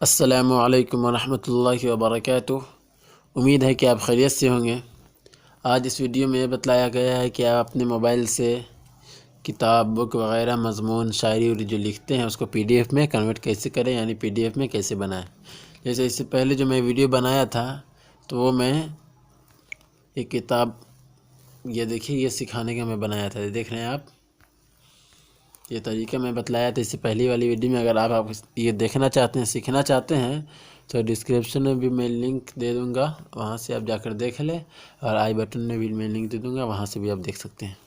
अस्सलामुअलैकुम वरहमतुल्लाहि वबरकातुह। उम्मीद है कि आप खैरियत से होंगे। आज इस वीडियो में बतलाया गया है कि आप अपने मोबाइल से किताब, बुक वग़ैरह, मज़मून, शायरी जो लिखते हैं उसको PDF में कन्वर्ट कैसे करें, यानी PDF में कैसे बनाएं। जैसे इससे पहले जो मैं वीडियो बनाया था तो वो मैं एक किताब, ये देखिए, ये सिखाने का मैं बनाया था। देख रहे हैं आप, ये तरीका मैं बतलाया था इससे पहली वाली वीडियो में। अगर आप ये देखना चाहते हैं, सीखना चाहते हैं तो डिस्क्रिप्शन में भी मैं लिंक दे दूंगा, वहाँ से आप जाकर देख लें। और आई बटन में भी मैं लिंक दे दूंगा, वहाँ से भी आप देख सकते हैं।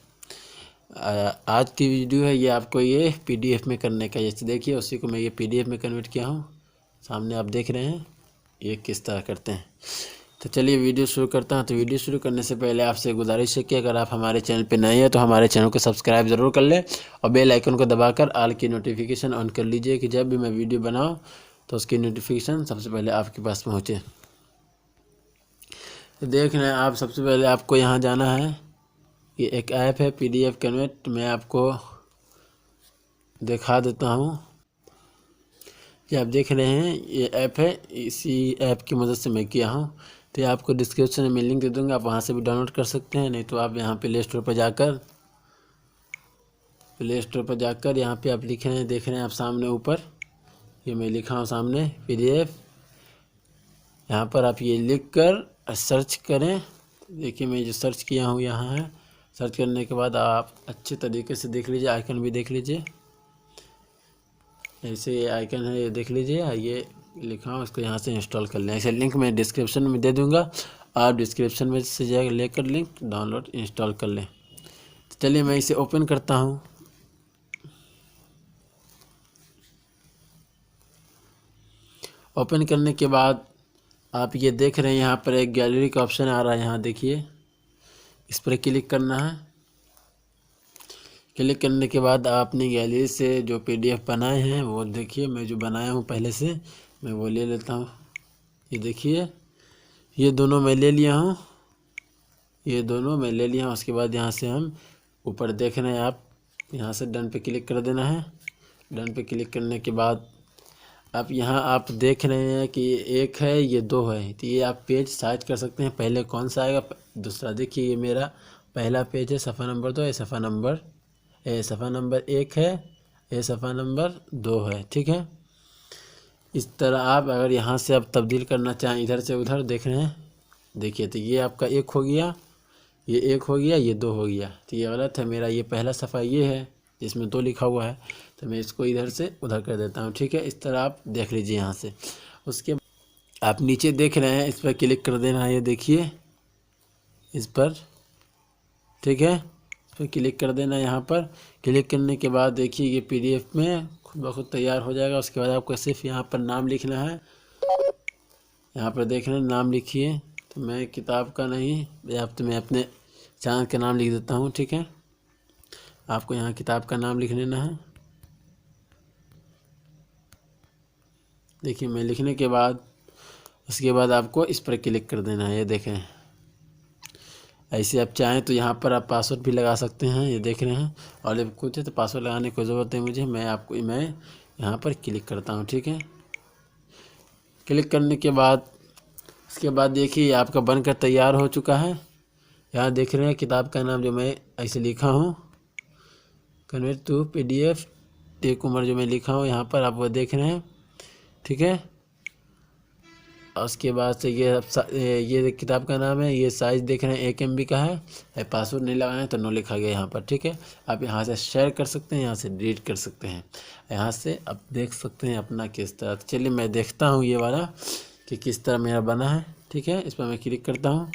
आज की वीडियो है ये आपको ये PDF में करने का। जैसे देखिए, उसी को मैं ये PDF में कन्वर्ट किया हूँ, सामने आप देख रहे हैं ये किस तरह करते हैं। तो चलिए वीडियो शुरू करता हूँ। तो वीडियो शुरू करने से पहले आपसे गुजारिश है कि अगर आप हमारे चैनल पर नए हैं तो हमारे चैनल को सब्सक्राइब ज़रूर कर लें और बेल आइकन को दबाकर ऑल की नोटिफिकेशन ऑन कर लीजिए कि जब भी मैं वीडियो बनाऊँ तो उसकी नोटिफिकेशन सबसे पहले आपके पास पहुँचे। तो देख रहे हैं आप, सबसे पहले आपको यहाँ जाना है। ये एक ऐप है PDF कन्वर्ट, मैं आपको दिखा देता हूँ। ये आप देख रहे हैं ये ऐप है, इसी ऐप की मदद से मैं किया हूँ। तो ये आपको डिस्क्रिप्शन में लिंक दे दूँगा, आप वहाँ से भी डाउनलोड कर सकते हैं। नहीं तो आप यहाँ प्ले स्टोर पर जाकर यहाँ पे आप लिख रहे हैं, देख रहे हैं आप सामने ऊपर, ये मैं लिखा हूँ सामने PDF। यहाँ पर आप ये लिख कर सर्च करें। देखिए मैं जो सर्च किया हूँ यहाँ है। सर्च करने के बाद आप अच्छे तरीके से देख लीजिए, आइकन भी देख लीजिए। ऐसे ये आइकन है, ये देख लीजिए, ये लिखा हूँ, इसको यहाँ से इंस्टॉल कर लें। ऐसे लिंक मैं डिस्क्रिप्शन में दे दूँगा, आप डिस्क्रिप्शन में से जाकर लेकर लिंक डाउनलोड इंस्टॉल कर लें। तो चलिए मैं इसे ओपन करता हूँ। ओपन करने के बाद आप ये देख रहे हैं यहाँ पर एक गैलरी का ऑप्शन आ रहा है, यहाँ देखिए, इस पर क्लिक करना है। क्लिक करने के बाद आपने गैलरी से जो PDF बनाए हैं वो देखिए, मैं जो बनाया हूँ पहले से मैं वो ले लेता हूँ। ये देखिए, ये दोनों मैं ले लिया हूँ, ये दोनों मैं ले लिया हूँ। उसके बाद यहाँ से हम ऊपर देख रहे हैं आप, यहाँ से डन पे क्लिक कर देना है। डन पे क्लिक करने के बाद आप यहाँ आप देख रहे हैं कि एक है, ये दो है। तो ये आप पेज साइज कर सकते हैं, पहले कौन सा आएगा दूसरा। देखिए ये मेरा पहला पेज है, सफ़ा नंबर 2, ये सफ़ा नंबर 1 है, ये सफ़ा नंबर 2 है, ठीक है। इस तरह आप अगर यहाँ से आप तब्दील करना चाहें इधर से उधर, देख रहे हैं, देखिए तो ये आपका 1 हो गया, ये 1 हो गया, ये 2 हो गया। तो ये गलत है, मेरा ये पहला सफ़ा ये है जिसमें 2 लिखा हुआ है, तो मैं इसको इधर से उधर कर देता हूँ, ठीक है। इस तरह आप देख लीजिए यहाँ से। उसके आप नीचे देख रहे हैं, इस पर क्लिक कर देना है, ये देखिए इस पर, ठीक है, इस पर क्लिक कर देना। यहाँ पर क्लिक करने के बाद देखिए ये PDF में खुद ब खुद तैयार हो जाएगा। उसके बाद आपको सिर्फ यहाँ पर नाम लिखना है। यहाँ पर देख रहे हैं नाम लिखिए, तो मैं किताब का नहीं, मैं अपने चैनल का नाम लिख देता हूँ, ठीक है। आपको यहाँ किताब का नाम लिख लेना है। देखिए मैं लिखने के बाद उसके बाद आपको इस पर क्लिक कर देना है, ये देखें। ऐसे आप चाहें तो यहाँ पर आप पासवर्ड भी लगा सकते हैं, ये देख रहे हैं। और जब कुछ है तो पासवर्ड लगाने की ज़रूरत है मुझे, मैं यहाँ पर क्लिक करता हूँ, ठीक है। क्लिक करने के बाद उसके बाद देखिए आपका बनकर तैयार हो चुका है। यहाँ देख रहे हैं किताब का नाम जो मैं ऐसे लिखा हूँ, कन्वर्ट टू PDF टेक उमर, जो मैं लिखा हूँ यहाँ पर आप वो देख रहे हैं, ठीक है। उसके बाद से ये किताब का नाम है, ये साइज़ देख रहे हैं 1 MB का है। पासवर्ड नहीं लगाए तो नो लिखा गया यहाँ पर, ठीक है। आप यहाँ से शेयर कर सकते हैं, यहाँ से डिलीट कर सकते हैं, यहाँ से आप देख सकते हैं अपना किस तरह। चलिए मैं देखता हूँ ये वाला कि किस तरह मेरा बना है, ठीक है। इस पर मैं क्लिक करता हूँ।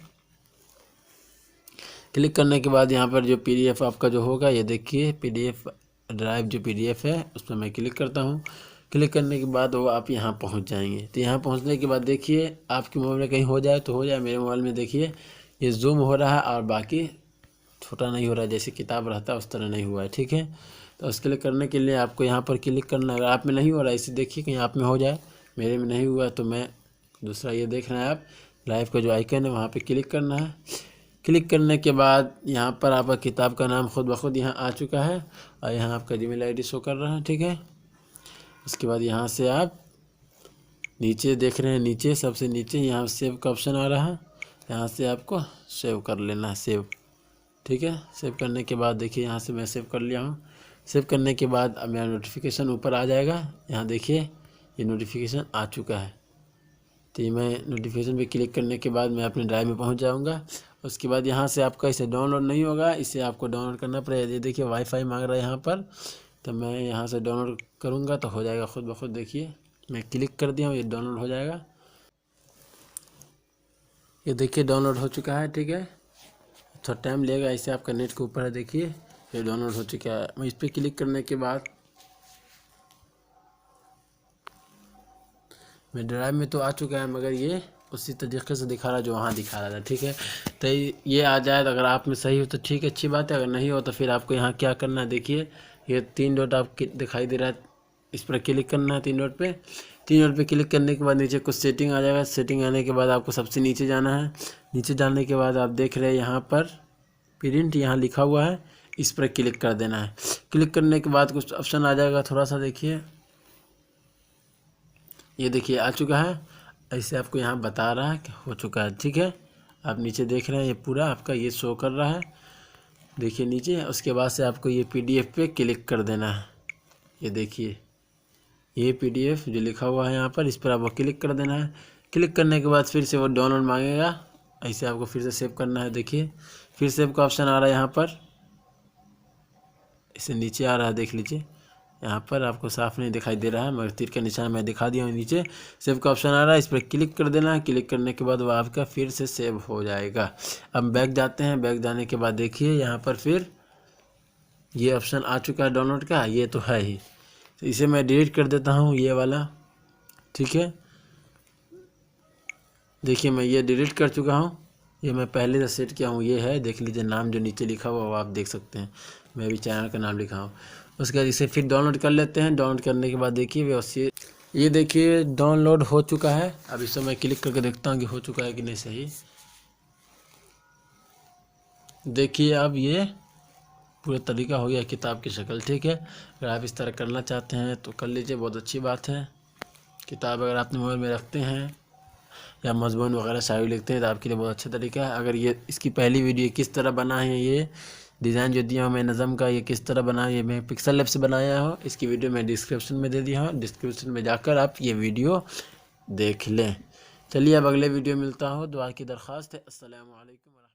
क्लिक करने के बाद यहाँ पर जो PDF आपका जो होगा, ये देखिए PDF ड्राइव जो PDF है उस पर मैं क्लिक करता हूँ। क्लिक करने के बाद वो आप यहाँ पहुँच जाएंगे। तो यहाँ पहुँचने के बाद देखिए आपके मोबाइल में कहीं हो जाए तो हो जाए, मेरे मोबाइल में देखिए ये जूम हो रहा है और बाकी छोटा नहीं हो रहा है, जैसे किताब रहता है उस तरह नहीं हुआ है, ठीक है। तो उसके लिए करने के लिए आपको यहाँ पर क्लिक करना है। अगर आप में नहीं हो रहा है इसे देखिए कहीं आप में हो जाए, मेरे में नहीं हुआ तो मैं दूसरा ये देख रहे हैं आप, लाइव का जो आइकन है वहाँ पर क्लिक करना है। क्लिक करने के बाद यहाँ पर आपका किताब का नाम खुद ब खुद यहाँ आ चुका है और यहाँ आपका जीमेल ID शो कर रहा है, ठीक है। उसके बाद यहाँ से आप नीचे देख रहे हैं, नीचे सबसे नीचे यहाँ सेव का ऑप्शन आ रहा है, यहाँ से आपको सेव कर लेना है, सेव। ठीक है, सेव करने के बाद देखिए यहाँ से मैं सेव कर लिया हूँ। सेव करने के बाद अब मेरा नोटिफिकेशन ऊपर आ जाएगा, यहाँ देखिए ये नोटिफिकेशन आ चुका है। तो ये मैं नोटिफिकेशन पे क्लिक करने के बाद मैं अपने ड्राइव में पहुँच जाऊँगा। उसके बाद यहाँ से आपका इसे डाउनलोड नहीं होगा, इसे आपको डाउनलोड करना पड़ेगा। ये देखिए वाईफाई मांग रहा है यहाँ पर, तो मैं यहाँ से डाउनलोड करूँगा तो हो जाएगा खुद ब खुद। देखिए मैं क्लिक कर दिया हूँ, ये डाउनलोड हो जाएगा। ये देखिए डाउनलोड हो चुका है। ठीक है, थोड़ा टाइम लगेगा, ऐसे आपका नेट के ऊपर है। देखिए ये डाउनलोड हो चुका है। मैं इस पर क्लिक करने के बाद मेरे ड्राइव में तो आ चुका है, मगर ये उसी तरीके से दिखा रहा है जो वहाँ दिखा रहा था। ठीक है, तो ये आ जाए तो अगर आप में सही हो तो ठीक है, अच्छी बात है। अगर नहीं हो तो फिर आपको यहाँ क्या करना है, देखिए ये 3 डॉट आप दिखाई दे रहा है, इस पर क्लिक करना है 3 डॉट पे। 3 डॉट पे क्लिक करने के बाद नीचे कुछ सेटिंग आ जाएगा। सेटिंग आने के बाद आपको सबसे नीचे जाना है। नीचे जाने के बाद आप देख रहे हैं यहाँ पर प्रिंट यहाँ लिखा हुआ है, इस पर क्लिक कर देना है। क्लिक करने के बाद कुछ ऑप्शन आ जाएगा, थोड़ा सा देखिए, ये देखिए आ चुका है। ऐसे आपको यहाँ बता रहा है कि हो चुका है। ठीक है, आप नीचे देख रहे हैं ये पूरा आपका ये शो कर रहा है, देखिए नीचे। उसके बाद से आपको ये PDF पे क्लिक कर देना है। ये देखिए ये PDF जो लिखा हुआ है यहाँ पर, इस पर आपको क्लिक कर देना है। क्लिक करने के बाद फिर से वो डाउनलोड मांगेगा, ऐसे आपको फिर से सेव करना है। देखिए फिर सेव का ऑप्शन आ रहा है यहाँ पर, इसे नीचे आ रहा है, देख लीजिए। यहाँ पर आपको साफ नहीं दिखाई दे रहा है, मगर तीर का निशान मैं दिखा दिया हूँ नीचे। सेव का ऑप्शन आ रहा है, इस पर क्लिक कर देना है। क्लिक करने के बाद वो आपका फिर से सेव हो जाएगा। अब बैक जाते हैं। बैक जाने के बाद देखिए यहाँ पर फिर ये ऑप्शन आ चुका है डाउनलोड का, ये तो है ही। तो इसे मैं डिलीट कर देता हूँ, ये वाला। ठीक है, देखिए मैं ये डिलीट कर चुका हूँ। ये मैं पहले से सेट किया हूँ, ये है, देख लीजिए नाम जो नीचे लिखा हुआ वो आप देख सकते हैं। मैं भी चैनल का नाम लिखा हूँ। उसके बाद इसे फिर डाउनलोड कर लेते हैं। डाउनलोड करने के बाद देखिए व्यवस्थित, ये देखिए डाउनलोड हो चुका है। अब इसे मैं क्लिक करके देखता हूँ कि हो चुका है कि नहीं सही। देखिए अब ये पूरा तरीका हो गया किताब की शक्ल। ठीक है, अगर आप इस तरह करना चाहते हैं तो कर लीजिए, बहुत अच्छी बात है। किताब अगर अपने मोबाइल में रखते हैं या मजमून वगैरह शायरी लिखते हैं तो आपके लिए बहुत अच्छा तरीका है। अगर ये इसकी पहली वीडियो किस तरह बना है, ये डिज़ाइन जो दिया हूँ मैं नज़म का, ये किस तरह बना है, ये मैं पिक्सल लैब से बनाया हूँ। इसकी वीडियो मैं डिस्क्रिप्शन में दे दिया हूँ, डिस्क्रिप्शन में जाकर आप ये वीडियो देख लें। चलिए अब अगले वीडियो मिलता हूँ। दुआ की दरख्वास्त है। अस्सलामु अलैकुम।